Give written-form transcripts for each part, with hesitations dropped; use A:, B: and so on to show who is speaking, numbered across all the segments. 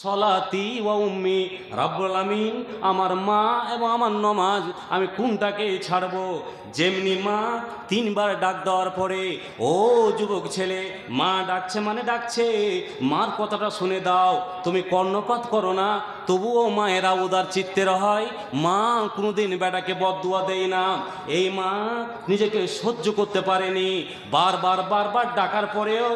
A: সলাতি ওয়া উম্মি, রাব্বুল আমিন আমার মা এবং আমার নমাজ আমি কোনটাকে ছাড়বো? যেমনি মা তিনবার ডাক দেওয়ার পরে, ও যুবক ছেলে, মা ডাকছে মানে ডাকছে, মার কথাটা শুনে দাও, তুমি কর্ণপাত করো না। তবুও মায়েরা উদার চিত্তের হয়, মা কোনোদিন বেটাকে বদদুয়া দেয় না। এই মা নিজেকে সহ্য করতে পারেনি, বারবার বারবার ডাকার পরেও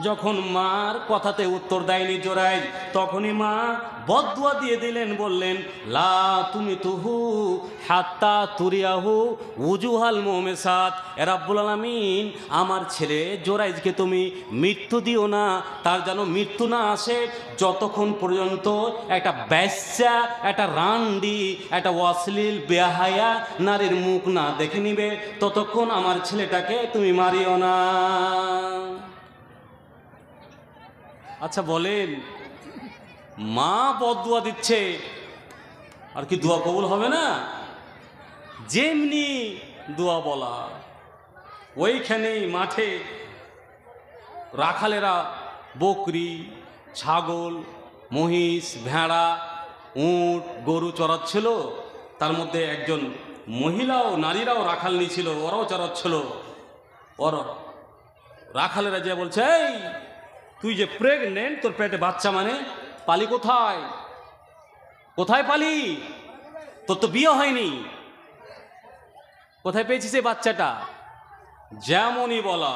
A: যখন মার কথাতে উত্তর দেয়নি জোরাইজ, তখনই মা বদদুয়া দিয়ে দিলেন, বললেন লা তুমি তুহু হাত্তা তুরিয়াহু উজুহাল মুমেসাত, রাব্বুল আলামিন আমার ছেলে জোরাইজকে তুমি মৃত্যু দিও না, তার যেন মৃত্যু না আসে যতক্ষণ পর্যন্ত একটা বেশ্যা, একটা রান্ডি, একটা অশ্লীল বেহায়া নারীর মুখ না দেখে নিবে, ততক্ষণ আমার ছেলেটাকে তুমি মারিও না। আচ্ছা বলেন, মা বদদুয়া দিচ্ছে, আর কি দোয়া কবুল হবে না? যেমনি দোয়া বলা, ওইখানেই মাঠে রাখালেরা বকরি, ছাগল, মহিষ, ভেড়া, উট, গরু চড়াচ্ছিল। তার মধ্যে একজন মহিলাও, নারীরাও রাখাল নিয়েছিল, ওরাও চড়াচ্ছিল। ওরা রাখালেরা যে বলছে, এই তুই যে প্রেগনেন্ট, তোর পেটে বাচ্চা মানে পালি কোথায়? কোথায় পালি? তোর তো বিয়ে হয়নি, কোথায় পেয়েছিস এই বাচ্চাটা? যেমনই বলা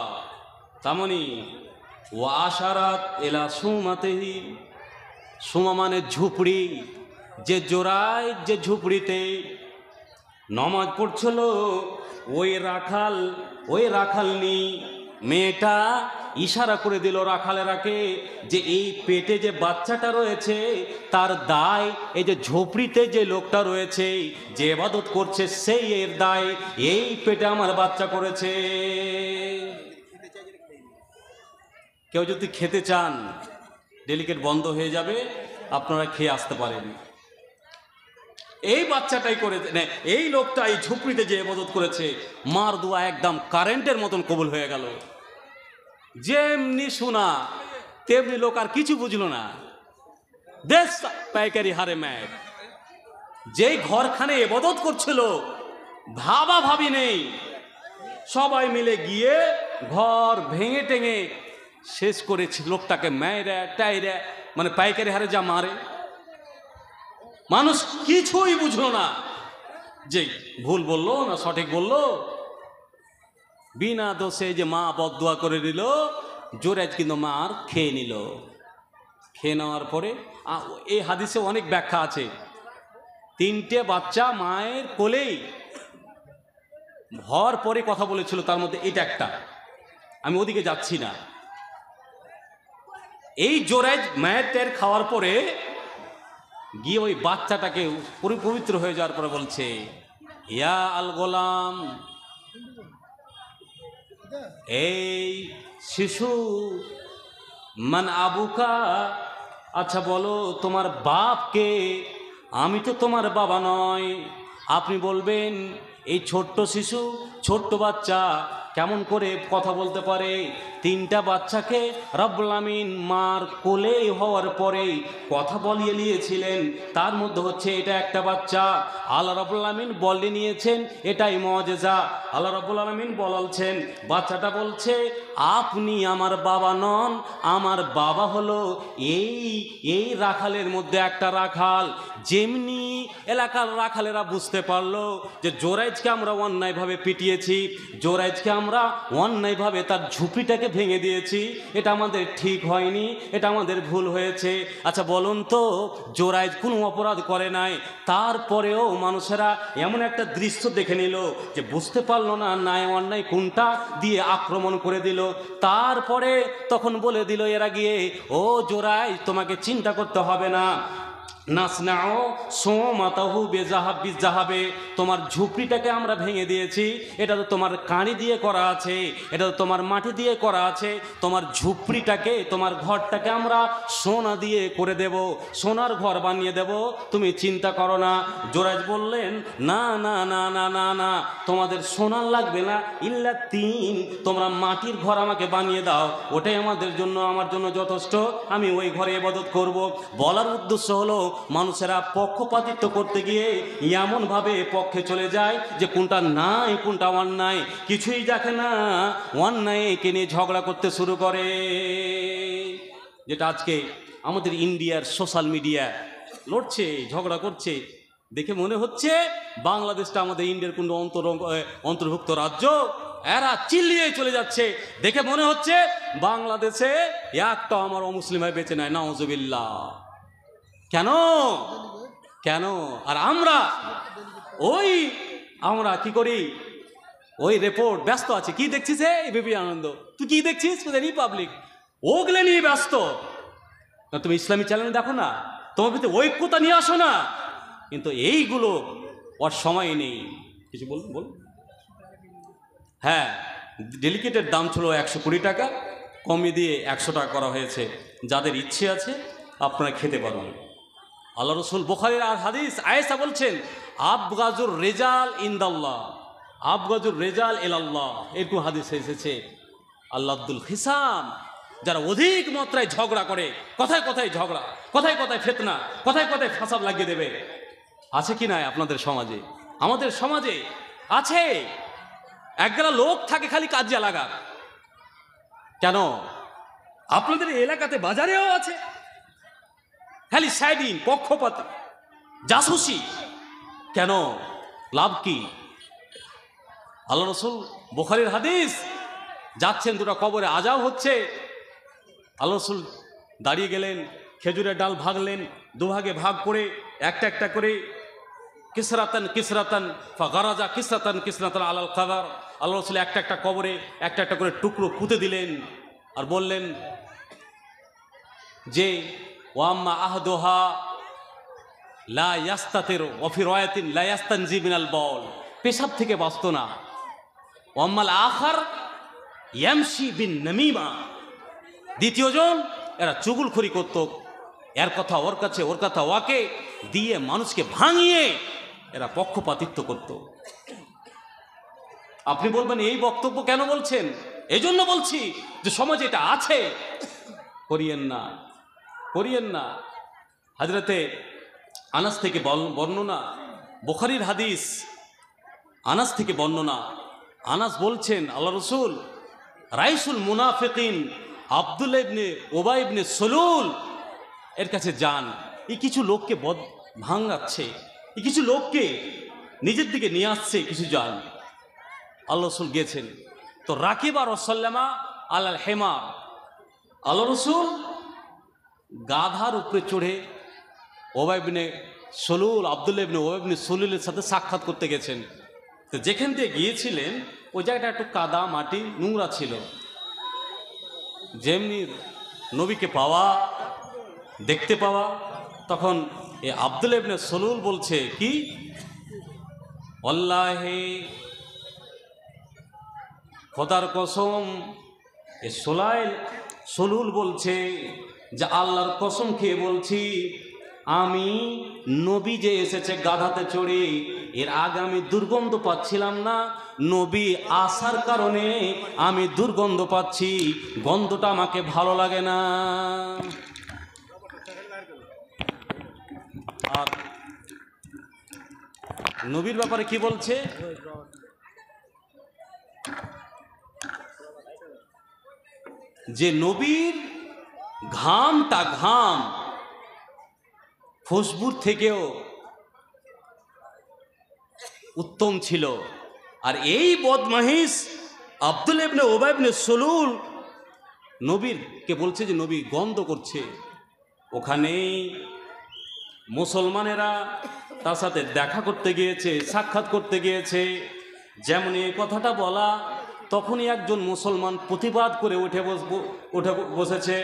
A: তেমনই ও আশারাত এলা সুমাতেহি, সুমা মানে ঝুপড়ি, যে জোড়ায় যে ঝুপড়িতে নমাজ পড়ছিল, ওই রাখালনি মেয়েটা ইশারা করে দিল রাখালেরাকে যে এই পেটে যে বাচ্চাটা রয়েছে তার দায়, এই যে ঝোপড়িতে যে লোকটা রয়েছে যে ইবাদত করছে সেই এর দায়, এই পেটে আমার বাচ্চা করেছে। কেউ যদি খেতে চান, ডেলিকেট বন্ধ হয়ে যাবে, আপনারা খেয়ে আসতে পারেন। এই বাচ্চাটাই করে, এই লোকটা এই ঝুপড়িতে যে ইবাদত করেছে, মার দোয়া একদম কারেন্টের মতন কবুল হয়ে গেল। যেমনি শোনা তেমনি লোক আর কিছু বুঝলো না, দেশ পাইকারি হারে ম্যাট। যেই ঘরখানে ইবাদত করছিল, ভাবা ভাবি নেই, সবাই মিলে গিয়ে ঘর ভেঙে টেঙে শেষ করেছে। লোকটাকে মেয়েরা টাইরা, মানে পাইকারি হারে যা মারে, মানুষ কিছুই বুঝলো না যে ভুল বললো না সঠিক বললো। বিনা দোষে যে মা বদদুয়া করে দিল, জোরাইজ কিন্তু মার খেয়ে নিল। খেয়ে নেওয়ার পরে এই হাদিসে অনেক ব্যাখ্যা আছে। তিনটে বাচ্চা মায়ের কোলেই ভর পরে কথা বলেছিল, তার মধ্যে এটা একটা, আমি ওদিকে যাচ্ছি না। এই জোরাইজ মায়ের টের খাওয়ার পরে গিয়ে ওই বাচ্চাটাকে পবিত্র হয়ে যাওয়ার পরে বলছে, ইয়া আল গোলাম, এই শিশু, মান আবুকা, আচ্ছা বলো তোমার বাপকে? আমি তো তোমার বাবা নয়। আপনি বলবেন এই ছোট্ট শিশু, ছোট্ট বাচ্চা কেমন করে কথা বলতে পারে? তিনটা বাচ্চাকে রব্বুল আমিন মার কোলে হওয়ার পরে কথা বলিয়ে নিয়েছিলেন, তার মধ্যে হচ্ছে এটা একটা বাচ্চা। আল্লাহ রব্বুল আমিন বলে নিয়েছেন, এটাই মুআজিজা। আল্লাহ রব্বুল আমিন বলছেন, বাচ্চাটা বলছে আপনি আমার বাবা নন, আমার বাবা হলো এই রাখালের মধ্যে একটা রাখাল। যেমনি এলাকার রাখালেরা বুঝতে পারলো যে জোরাইজকে আমরা অন্যায়ভাবে পিটিয়েছি, জোরাইজকে আমরা অন্যায়ভাবে তার ঝুপড়িটাকে ভেঙে দিয়েছি, এটা আমাদের ঠিক হয়নি, এটা আমাদের ভুল হয়েছে। আচ্ছা বলুন তো, জোরাইজ কোনো অপরাধ করে নাই, তারপরেও মানুষেরা এমন একটা দৃশ্য দেখে নিল যে বুঝতে পারলো না ন্যায় অন্যায় কোনটা, দিয়ে আক্রমণ করে দিল। তারপরে তখন বলে দিল এরা গিয়ে, ও জোরাইজ তোমাকে চিন্তা করতে হবে না, নাসনাও সোমাতাহু বেজাহাবে, তোমার ঝুপড়িটাকে আমরা ভেঙে দিয়েছি, এটা তো তোমার কাঁড়ি দিয়ে করা আছে, এটা তো তোমার মাটি দিয়ে করা আছে, তোমার ঝুপড়িটাকে, তোমার ঘরটাকে আমরা সোনা দিয়ে করে দেব, সোনার ঘর বানিয়ে দেব, তুমি চিন্তা করো না। জোরাইজ বললেন, না না না না না না, তোমাদের সোনার লাগবে না, ইল্লা তিন, তোমরা মাটির ঘর আমাকে বানিয়ে দাও, ওটাই আমাদের জন্য, আমার জন্য যথেষ্ট, আমি ওই ঘরে ইবাদত করব। বলার উদ্দেশ্য হলো মানুষেরা পক্ষপাতিত্ব করতে গিয়ে এমনভাবে পক্ষে চলে যায় যে কোনটা নাই কোনটা অন্যায় কিছুই দেখে না, অন্যায়কে নিয়ে ঝগড়া করতে শুরু করে, যেটা আজকে আমাদের ইন্ডিয়ার সোশ্যাল মিডিয়া লড়ছে, ঝগড়া করছে। দেখে মনে হচ্ছে বাংলাদেশটা আমাদের ইন্ডিয়ার কোনো অন্তর্ভুক্ত রাজ্য, এরা চিল্লিয়ে চলে যাচ্ছে। দেখে মনে হচ্ছে বাংলাদেশে একটা আমার অমুসলিম হয়ে বেঁচে নেয়, নাউজুবিল্লাহ। কেন কেন? আর আমরা কি করি, ওই রিপোর্ট ব্যস্ত আছে, কি দেখছিস এবিপি আনন্দ, তুই কি দেখছিস, রিপাবলিক, ওগুলো নিয়ে ব্যস্ত। তুমি ইসলামী চ্যানেল দেখো না, তোমার ভিতরে ঐক্যতা নিয়ে আসো না, কিন্তু এইগুলো ওর সময় নেই। কিছু বল। হ্যাঁ, ডেলিকেটের দাম ছিল 120 টাকা, কমিয়ে দিয়ে 100 টাকা করা হয়েছে। যাদের ইচ্ছে আছে আপনারা খেতে পারুন। আল্লাহ রসুল বুখারীর আর হাদিস, আয়েশা বলছেন, আবগাজুর রেজাল ইনদাল্লাহ, আবগাজুর রেজাল ইলাল্লাহ, এরকম হাদিসে এসেছে। আল্লাহ আব্দুল খিসাম, যারা অধিক মাত্রায় ঝগড়া করে, কথায় কথায় ঝগড়া, কথায় কথায় ফিতনা, কথায় কথায় ফাসাদ লাগিয়ে দেবে, আছে কি নাই আপনাদের সমাজে? আমাদের সমাজে আছে। একগালা লোক থাকে খালি কাজিয়া লাগা। কেন? আপনাদের এলাকাতে বাজারেও আছে, খালি সাইডিং, পক্ষপাত, জাসুসি। কেন? লাভ কি? আল্লাহ রসুল বুখারীর হাদিস, যাচ্ছেন, দুটো কবরে আজাব হচ্ছে, আল্লাহ রসুল দাঁড়িয়ে গেলেন, খেজুরের ডাল ভাগলেন, দুভাগে ভাগ করে একটা একটা করে, কিসরাতান ফাগারাজা কিসরাতান আলাল কাবার, আল্লাহ রসুল একটা একটা কবরে একটা একটা করে টুকরো পুঁতে দিলেন, আর বললেন যে ওয়াম্মা আহদোহা লা ইয়াস্তাতির ওয়া ফি রায়াতিন লা ইয়াস্তানজি মিনাল বাউল, পেশাব থেকে বাঁচত না। ওয়াম্মাল আখার ইয়ামশি বিন নামিমা, দ্বিতীয়জন এরা চুগলখড়ি করত, এর কথা ওর কাছে, ওর কথা ওয়াকে দিয়ে মানুষকে ভাঙিয়ে এরা পক্ষপাতিত্ব করত। আপনি বলবেন এই বক্তব্য কেন বলছেন? এই জন্য বলছি যে সমাজে এটা আছে, করিয়েন না, করিয়েন না। হযরতে আনাস থেকে বর্ণনা, বুখারীর হাদিস, আনাস থেকে বর্ণনা। আনাস বলছেন, আল্লাহ রসুল রাইসুল মুনাফিকিন আব্দুল্লাহ ইবনে উবাই ইবনে সলুল এর কাছে যান। এই কিছু লোককে ভাঙাচ্ছে, এই কিছু লোককে নিজের দিকে নিয়ে আসছে কিছু যান। আল্লাহ রসুল গেছেন, তো রাকিবা রাসূলুল্লাহ আলাল হিমার, আল্লাহ রসুল গাধার উপরে চড়ে উবাই ইবনে সলুল, আব্দুল্লাহ ইবনে উবাই ইবনে সলুলের সাথে সাক্ষাৎ করতে গেছেন। তো যেখান দিয়ে গিয়েছিলেন ওই জায়গাটা একটু কাদা মাটি নোংরা ছিল। যেমনি নবীকে পাওয়া, দেখতে পাওয়া, তখন এই আব্দুল্লাহ ইবনে সলুল বলছে কি, আল্লাহে খোদার কসম, এ সলুল বলছে যে আল্লাহর কসম খেয়ে বলছি, আমি নবী যে এসেছে গাধাতে চড়ে, এর আগে আমি দুর্গন্ধ পাচ্ছিলাম না, নবী আসার কারণে আমি দুর্গন্ধ পাচ্ছি, গন্ধটা আমাকে ভালো লাগে না। আর নবীর ব্যাপারে কি বলছে, যে নবীর ঘামটা, ঘাম খুশবুর থেকেও উত্তম ছিল। আর এই বদমাহিস আব্দুল্লাহ ইবনে উবাই ইবনে সলুল নবীরকে বলছে যে নবী গন্ধ করছে। ওখানেই মুসলমানেরা তার সাথে দেখা করতে গিয়েছে, সাক্ষাৎ করতে গিয়েছে। যেমন এই কথাটা বলা, তখনই একজন মুসলমান প্রতিবাদ করে উঠে বসেছে।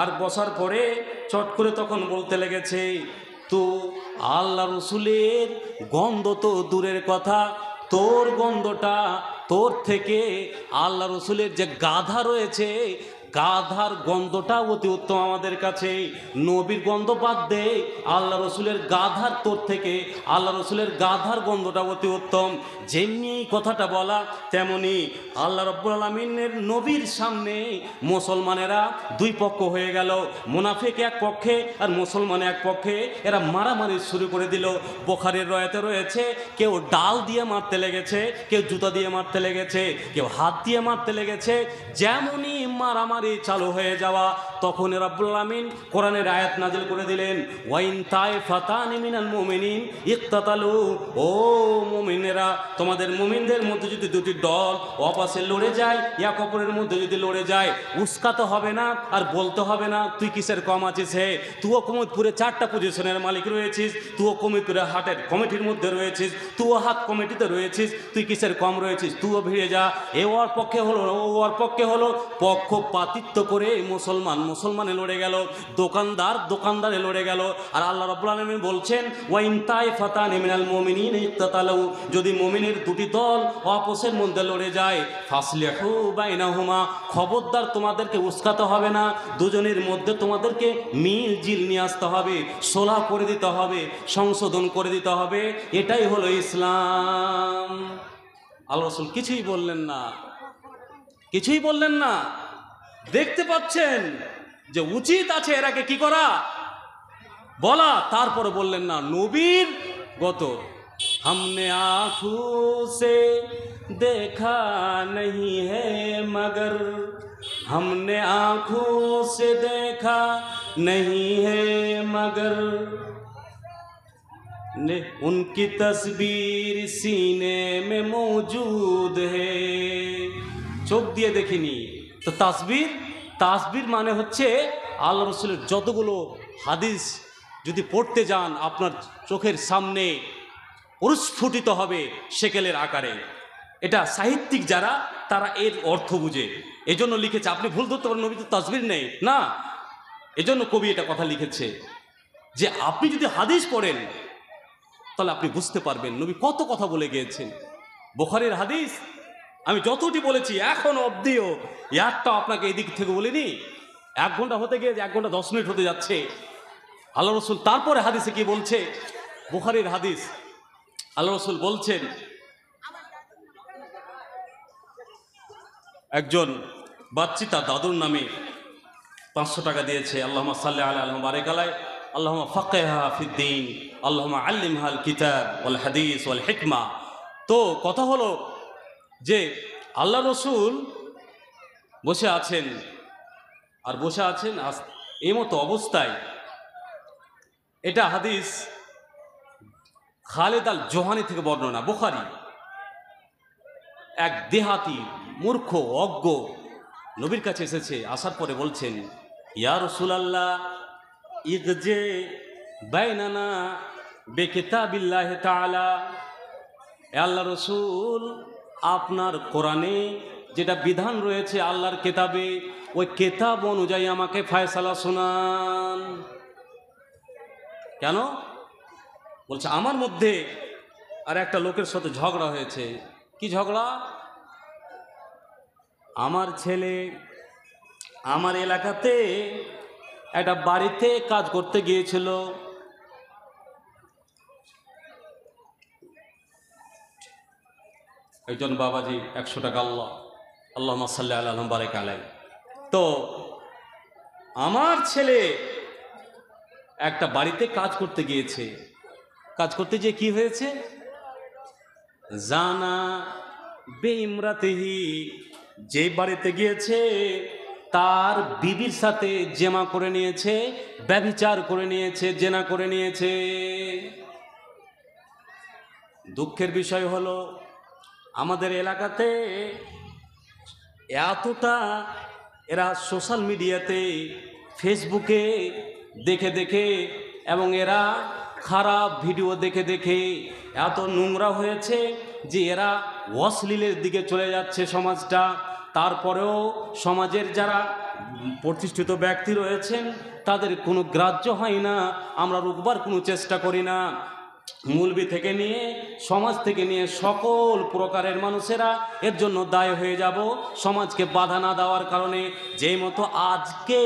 A: আর বসার পরে চট করে তখন বলতে লেগেছে, তো আল্লাহ রসুলের গন্ধ তো দূরের কথা, তোর গন্ধটা, তোর থেকে আল্লাহ রসুলের যে গাধা রয়েছে, গাধার গন্ধটা অতি উত্তম আমাদের কাছে। নবীর গন্ধ বাদ দে, আল্লাহ রসুলের গাধার, তোর থেকে আল্লাহ রসুলের গাধার গন্ধটা অতি উত্তম। যেমনি কথাটা বলা তেমনি আল্লাহ রব্বুল আলামিনের নবীর সামনে মুসলমানেরা দুই পক্ষ হয়ে গেল, মুনাফিক এক পক্ষে আর মুসলমান এক পক্ষে। এরা মারামারি শুরু করে দিল। বুখারীর রয়াতে রয়েছে, কেউ ডাল দিয়ে মারতে লেগেছে, কেউ জুতা দিয়ে মারতে লেগেছে, কেউ হাত দিয়ে মারতে লেগেছে। যেমনই মারামারি চালু হয়ে যাওয়া, তখন রব্বুল আলামিন কোরআনের আয়াত নাজিল করে দিলেন, ওয়াইন তাইফাতানি মিনাল মুমিনিন ইকতাতালু, ও মুমিনেরা, তোমাদের মুমিনদের মধ্যে যদি দুটি দল অপাশে লড়ে যায়, এক অপরের মধ্যে যদি লড়ে যায়, উস্কাতে হবে না আর বলতে হবে না তুই কিসের কম আছিস। হে, তুইও কমিটপুরে 4টা পজিশনের মালিক রয়েছিস, তুইও কমিটপুরে হাটের কমিটির মধ্যে রয়েছিস, তুইও হাত কমিটিতে রয়েছিস, তুই কিসের কম রয়েছিস, তুইও ভিড়ে যা। এ ওর পক্ষে হলো, ও ওর পক্ষে হলো, পক্ষপাতিত্ব করে মুসলমানে লড়ে গেল, দোকানদারে লড়ে গেল। আর আল্লাহ রাব্বুল আলামিন বলছেন, ওয়াইন তাইফাতানি মিনাল মুমিনিন ইকতাতালু, যদি মুমিনের দুটি দল আপসের মধ্যে লড়ে যায়, ফাসলিহু বাইনাহুমা, খবরদার তোমাদেরকে উস্কাতে হবে না, দুজনের মধ্যে তোমাদেরকে মিল জিল নিয়ে আসতে হবে, সোলাহ করে দিতে হবে, সংশোধন করে দিতে হবে। এটাই হলো ইসলাম। আল্লাহ রাসূল কিছুই বললেন না, কিছুই বললেন না। দেখতে পাচ্ছেন যে উচিত আছে এরাকে কি করা, বলা, তারপরে বললেন না। নবীর গত हमने आँखों से देखा नहीं है मगर, हमने आँखों से देखा नहीं है मगर, उनकी तस्वीर सीने में मौजूद है। চোখ দিয়ে দেখিনি তো তাসবির মানে হচ্ছে আল্লাহ রসুলের যতগুলো হাদিস যদি পড়তে যান, আপনার চোখের সামনে প্রস্ফুটিত হবে সেকেলের আকারে। এটা সাহিত্যিক যারা, তারা এর অর্থ বুঝে, এজন্য লিখেছে। আপনি ভুল ধরতে পারেন নবী তো তাসবির নেই না, এজন্য কবি এটা কথা লিখেছে যে আপনি যদি হাদিস পড়েন তাহলে আপনি বুঝতে পারবেন নবী কত কথা বলে গিয়েছেন। বুখারীর হাদিস আমি যতটি বলেছি এখন অবধিও একটা আপনাকে এদিক থেকে বলিনি। 1 ঘন্টা হতে গিয়ে 1 ঘন্টা 10 মিনিট হতে যাচ্ছে। আল্লাহ রসুল তারপরে হাদিসে কি বলছে, বুখারীর হাদিস, আল্লাহ রসুল বলছেন, একজন বাচ্চি তার দাদুর নামে 500 টাকা দিয়েছে। আল্লাহুম্মা সাল্লি আলা আল্লাহুম্মা বারিক আলাই, আল্লাহুম্মা ফাক্কিহহা ফিদ্দীন, আল্লাহুম্মা আল্লিমহাল কিতাব ওয়াল হাদিস ওয়াল হিকমা। তো কথা হলো যে আল্লাহ রসুল বসে আছেন, আর বসে আছেন এই মতো অবস্থায়। এটা হাদিস খালেদ আল জোহানি থেকে বর্ণনা, বুখারী। এক দেহাতি মূর্খ অজ্ঞ নবীর কাছে এসেছে, আসার পরে বলছেন, ইয়া রাসূলুল্লাহ ইগজে বাইনানা বিকিতাবিল্লাহি তাআলা, এ আল্লাহ রসুল, আপনার কোরআনে যেটা বিধান রয়েছে আল্লাহর কেতাবে, ওই কেতাব অনুযায়ী আমাকে ফয়সালা শোনান। কেন বলছে, আমার মধ্যে আর একটা লোকের সাথে ঝগড়া হয়েছে। কি ঝগড়া? আমার ছেলে আমার এলাকাতে একটা বাড়িতে কাজ করতে গিয়েছিল, একজন বাবাজি 100 টাকা, আল্লাহুম্মা সাল্লি আলা আল্লাহুম্মা বারিক আলাই। তো আমার ছেলে একটা বাড়িতে কাজ করতে গিয়েছে, কাজ করতে গিয়ে কি হয়েছে, জানা বেইমরাতিহি, যে বাড়িতে গিয়েছে তার বিবির সাথে জেমা করে নিয়েছে, ব্যভিচার করে নিয়েছে, জেনা করে নিয়েছে। দুঃখের বিষয় হলো আমাদের এলাকাতে এতটা এরা সোশ্যাল মিডিয়াতে ফেসবুকে দেখে দেখে এবং এরা খারাপ ভিডিও দেখে দেখে এত নোংরা হয়েছে যে এরা অশ্লীলের দিকে চলে যাচ্ছে সমাজটা। তারপরেও সমাজের যারা প্রতিষ্ঠিত ব্যক্তি রয়েছেন, তাদের কোনো গ্রাহ্য হয় না, আমরা রুখবার কোনো চেষ্টা করি না। মৌলবি থেকে নিয়ে সমাজ থেকে নিয়ে সকল প্রকারের মানুষেরা এর জন্য দায়ী হয়ে যাব, সমাজকে বাধা না দেওয়ার কারণে। যেই মতো আজকে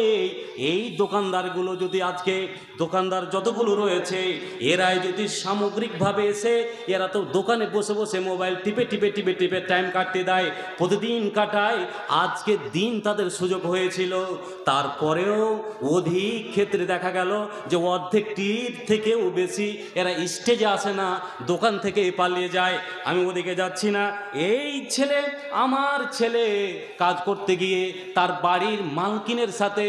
A: এই দোকানদারগুলো যদি আজকে দোকানদার যতগুলো রয়েছে এরাই যদি সামগ্রিকভাবে এসে এরা তো দোকানে বসে বসে মোবাইল টিপে টিপে টিপে টিপে টাইম কাটতে দেয়, প্রতিদিন কাটায়। আজকে দিন তাদের সুযোগ হয়েছিল, তারপরেও অধিক ক্ষেত্রে দেখা গেল যে অর্ধেকটির থেকেও বেশি এরা স্টেজে আসে না, দোকান থেকে পালিয়ে যায়। আমি ওদিকে যাচ্ছি না। এই ছেলে, আমার ছেলে কাজ করতে গিয়ে তার বাড়ির মালকিনের সাথে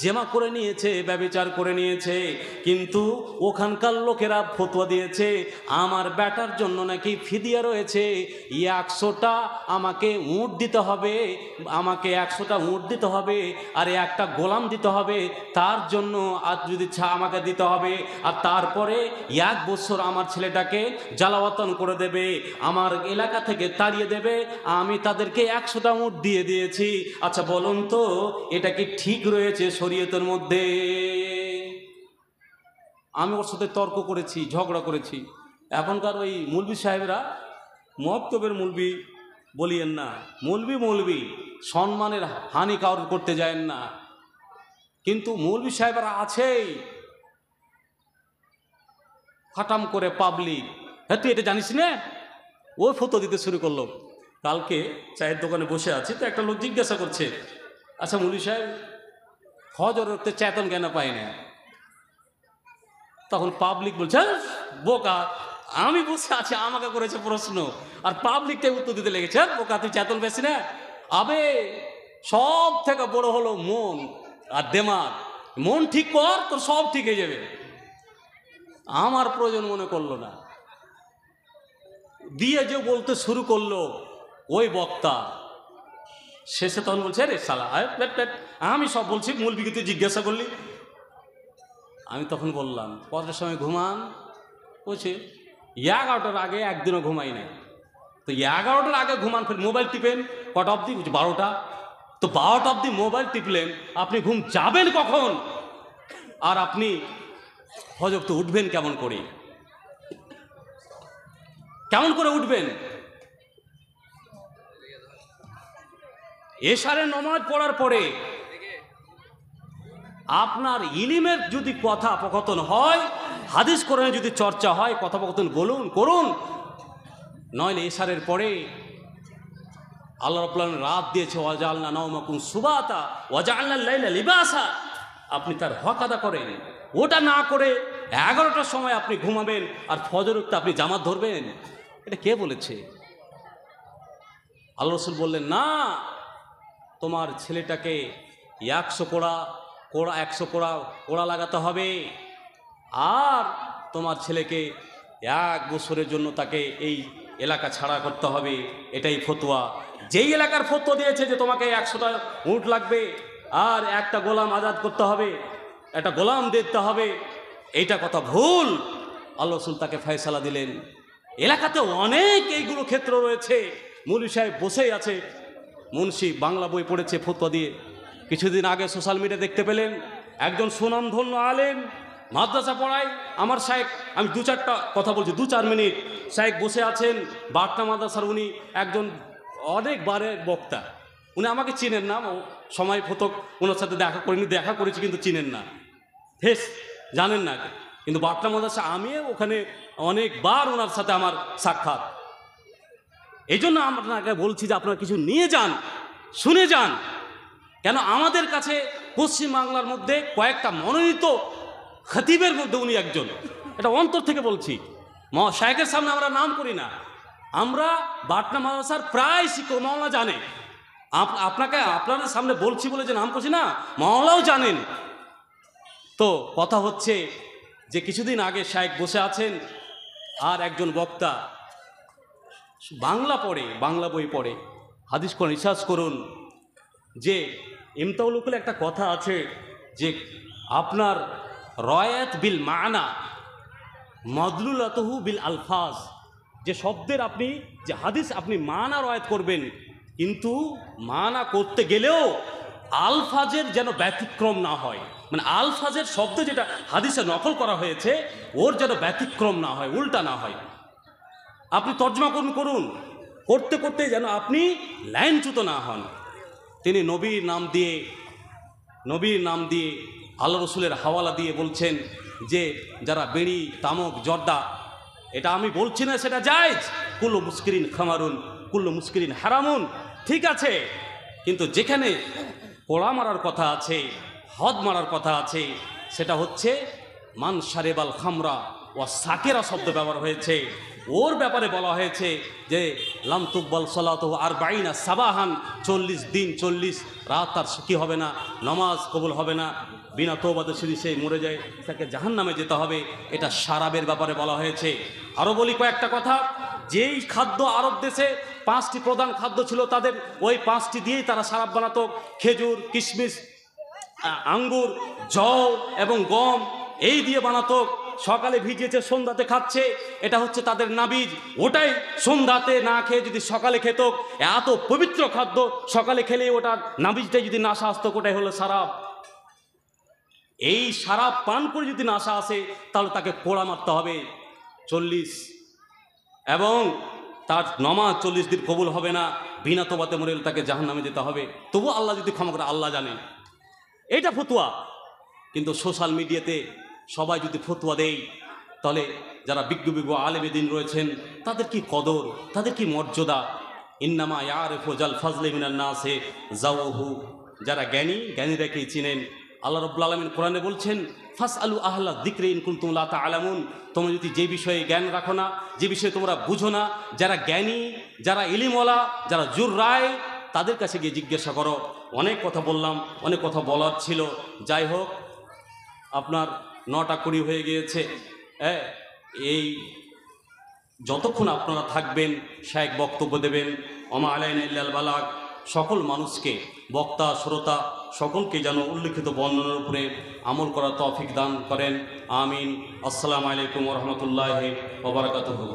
A: জেমা করে নিয়েছে, ব্যভিচার করে নিয়েছে, কিন্তু ওখানকার লোকেরা ফতোয়া দিয়েছে আমার বেটার জন্য নাকি ফিদিয়া রয়েছে, 100টা আমাকে উট দিতে হবে, আমাকে 100টা উট দিতে হবে, আর একটা গোলাম দিতে হবে, তার জন্য আর যদি আমাকে দিতে হবে, আর তারপরে 1 বছর আমার ছেলেটাকে জ্বালাওয়াতন করে দেবে, আমার এলাকা থেকে তাড়িয়ে দেবে, আমি তাদেরকে 100টা উট দিয়ে দিয়েছি। আচ্ছা বলুন তো এটা কি ঠিক রয়েছে শরীয়তের মধ্যে? আমি ওর সাথে তর্ক করেছি, ঝগড়া করেছি। এখনকার ওই মৌলবি সাহেবরা, মক্তবের মৌলবি বলিয়েন না, মৌলবি সম্মানের হানি কারোর করতে যায় না, কিন্তু মৌলবি সাহেবরা আছেই খাটাম করে পাবলিক। হ্যাঁ তুই এটা জানিস না, ও ফটো দিতে শুরু করলো। কালকে চায়ের দোকানে বসে আছি, তো একটা লোক জিজ্ঞাসা করছে, আচ্ছা মৌলবি সাহেব ফজর রক্তে চেতন কেন পাই না? তখন পাবলিক বলছে বোকা, আমি বসে আছি, আমাকে করেছে প্রশ্ন, আর পাবলিকটাই উত্তর দিতে লেগেছে বোকা তুই চেতন পেয়েছি না। আবে সব থেকে বড় হলো মন আর দেমাগ, মন ঠিক কর তোর সব ঠিক হয়ে যাবে। আমার প্রয়োজন মনে করলো না, দিয়ে যে বলতে শুরু করলো ওই বক্তা, শেষে তখন বলছে রে শালা আমি সব বলছি, মৌলবিকে তুই জিজ্ঞাসা করলি। আমি তখন বললাম পরের সময় ঘুমান, বলছে 11টার আগে একদিনও ঘুমাই নাই। তো 11টার আগে ঘুমান, ফের মোবাইল টিপেন কটা অবধি? 12টা। তো 12টা অবধি মোবাইল টিপলেন, আপনি ঘুম যাবেন কখন? আর আপনি ফজর তো উঠবেন কেমন করে? কেমন করে উঠবেন? এশারের নামাজ পড়ার পরে আপনার ইলিমের যদি কথোপকথন হয়, হাদিস কোরআনে যদি চর্চা হয়, কথোপকথন করুন, নইলে এশারের পরে আল্লাহ রাব্বুল আলামিন রাত দিয়েছে ওয়াজআলনা নাওমাকুম সুবাতা ওয়াজআলনা লাইলা লিবাসা, আপনি তার হক আদা করেন। ওটা না করে 11টার সময় আপনি ঘুমাবেন আর ফজর উঠতে আপনি জামাত ধরবেন, এটা কে বলেছে? আল্লাহ রাসূল বললেন না, তোমার ছেলেটাকে 100 কোড়া লাগাতে হবে, আর তোমার ছেলেকে 1 বছরের জন্য তাকে এই এলাকা ছাড়া করতে হবে, এটাই ফতোয়া। যেই এলাকার ফতোয়া দিয়েছে যে তোমাকে 100টা উট লাগবে আর একটা গোলাম আজাদ করতে হবে, একটা গোলাম দিতে হবে, এইটা কথা ভুল। আল্লাহ রাসূল তাকে ফয়সালা দিলেন। এলাকাতে অনেক এইগুলো ক্ষেত্র রয়েছে। মৌলভী সাহেব বসেই আছে, মুন্সি বাংলা বই পড়েছে ফতোয়া দিয়ে। কিছুদিন আগে সোশ্যাল মিডিয়া দেখতে পেলেন একজন সুনামধন্য আলেম, মাদ্রাসা পড়ায়, আমার শায়েখ, আমি 2-4টা কথা বলছি, 2-4 মিনিট। শায়েখ বসে আছেন বাটনা মাদ্রাসার, উনি একজন অনেকবারের বক্তা, উনি আমাকে চিনেন না, সময় ফতক ওনার সাথে দেখা করিনি, দেখা করেছি কিন্তু চিনেন না, ফেস জানেন না, কিন্তু বাটনা মাদ্রাসা আমি ওখানে অনেকবার ওনার সাথে আমার সাক্ষাৎ। এই জন্য আপনাকে বলছি যে আপনারা কিছু নিয়ে যান, শুনে যান। কেন আমাদের কাছে পশ্চিমবাংলার মধ্যে কয়েকটা মনোনীত খতিবের মধ্যে উনি একজন, এটা অন্তর থেকে বলছি। শায়েখের সামনে আমরা নাম করি না, আমরা বাটনা মাদ্রাসার প্রায় শিক্ষক, মাওলানা জানে, আপনাদের সামনে বলছি বলে যে নাম করছি না, মাওলানাও জানেন। তো কথা হচ্ছে যে কিছুদিন আগে শায়েখ বসে আছেন আর একজন বক্তা বাংলা পড়ে, বাংলা বই পড়ে, হাদিস কোরআন রিসার্চ করুন, যে ইমতাউল উকুলে একটা কথা আছে যে আপনার রয়াত বিল মানা মদলুলাতহু বিল আলফাজ, যে শব্দের আপনি যে হাদিস আপনি মানা রয়াত করবেন, কিন্তু মানা করতে গেলেও আলফাজের যেন ব্যতিক্রম না হয়, মানে আলফাজের শব্দ যেটা হাদিসে নকল করা হয়েছে ওর যেন ব্যতিক্রম না হয়, উল্টা না হয়। আপনি তর্জমা করুন, করতে করতে যেন আপনি লাইনচ্যুত না হন। তিনি নবীর নাম দিয়ে আল্লাহ রসুলের হাওয়ালা দিয়ে বলছেন যে যারা বিড়ি, তামাক, জর্দা, এটা আমি বলছি না সেটা জায়েজ, কুল্লু মুস্কিরিন খামারুন কুল্লু মুস্কিরিন হারামুন, ঠিক আছে, কিন্তু যেখানে পোড়া মারার কথা আছে, হদ মারার কথা আছে, সেটা হচ্ছে মান সারেবাল খামরা ও সাকেরা শব্দ ব্যবহার হয়েছে। ওর ব্যাপারে বলা হয়েছে যে লাম তুকবাল সালাতুহু আরবাঈনা সাবাহান, 40 দিন 40 রাত তার কি হবে না, নামাজ কবুল হবে না, বিনা তওবাতে যদি সে মরে যায় তাকে জাহান্নামে যেতে হবে। এটা শারাবের ব্যাপারে বলা হয়েছে। আরও বলি কয়েকটা কথা, যেই খাদ্য আরব দেশে 5টি প্রধান খাদ্য ছিল তাদের, ওই 5টি দিয়েই তারা শারাব বানাতো। খেজুর, কিশমিশ, আঙ্গুর, জও এবং গম, এই দিয়ে বানাতো। সকালে ভিজিয়েছে, সন্ধ্যাতে খাচ্ছে, এটা হচ্ছে তাদের নাবিজ। ওটাই সন্ধ্যাতে না খেয়ে যদি সকালে খেত, এত পবিত্র খাদ্য, সকালে খেলে ওটা নাবিজটাই যদি নাশা আসতো, ওটাই হলো শারাব। এই শারাব পান করে যদি নাশা আসে তাহলে তাকে পোড়া মারতে হবে 40, এবং তার নমাজ 40 দিন কবুল হবে না, বিনা তোবাতে মরে তাকে জাহান্নামে যেতে হবে। তবু আল্লাহ যদি ক্ষমা করে, আল্লাহ জানেন। এটা ফতুয়া। কিন্তু সোশ্যাল মিডিয়াতে সবাই যদি ফতুয়া দেয়, তাহলে যারা বিজ্ঞ আলেমে দিন রয়েছেন তাদের কি কদর, তাদের কি মর্যাদা। ইন্নামা ইয়ারিফু জাল ফাজলি মিনান নাসে জাওহু, যারা জ্ঞানীরা কি চিনেন। আল্লাহ রাব্বুল আলামিন কোরআনে বলছেন ফাসআলু আহলা যিকরি ইন কুনতুম লা তা'লামুন, তোমরা যদি যে বিষয়ে জ্ঞান রাখো না, যে বিষয়ে তোমরা বুঝো না, যারা জ্ঞানী, যারা ইলিমওয়ালা, যারা জুররায়, তাদের কাছে গিয়ে জিজ্ঞাসা করো। অনেক কথা বললাম, অনেক কথা বলার ছিল। যাই হোক, আপনার 9টা 20 হয়ে গিয়েছে। এই যতক্ষণ আপনারা থাকবেন শায়েখ বক্তব্য দেবেন, ওমা আলাইনা ইল্লাল বালাগ, সকল মানুষকে, বক্তা শ্রোতা সকলকে যেন উল্লিখিত বর্ণনার উপরে আমল করার তৌফিক দান করেন। আমিন। আসসালামু আলাইকুম ওয়া রাহমাতুল্লাহি ওয়া বারাকাতুহু।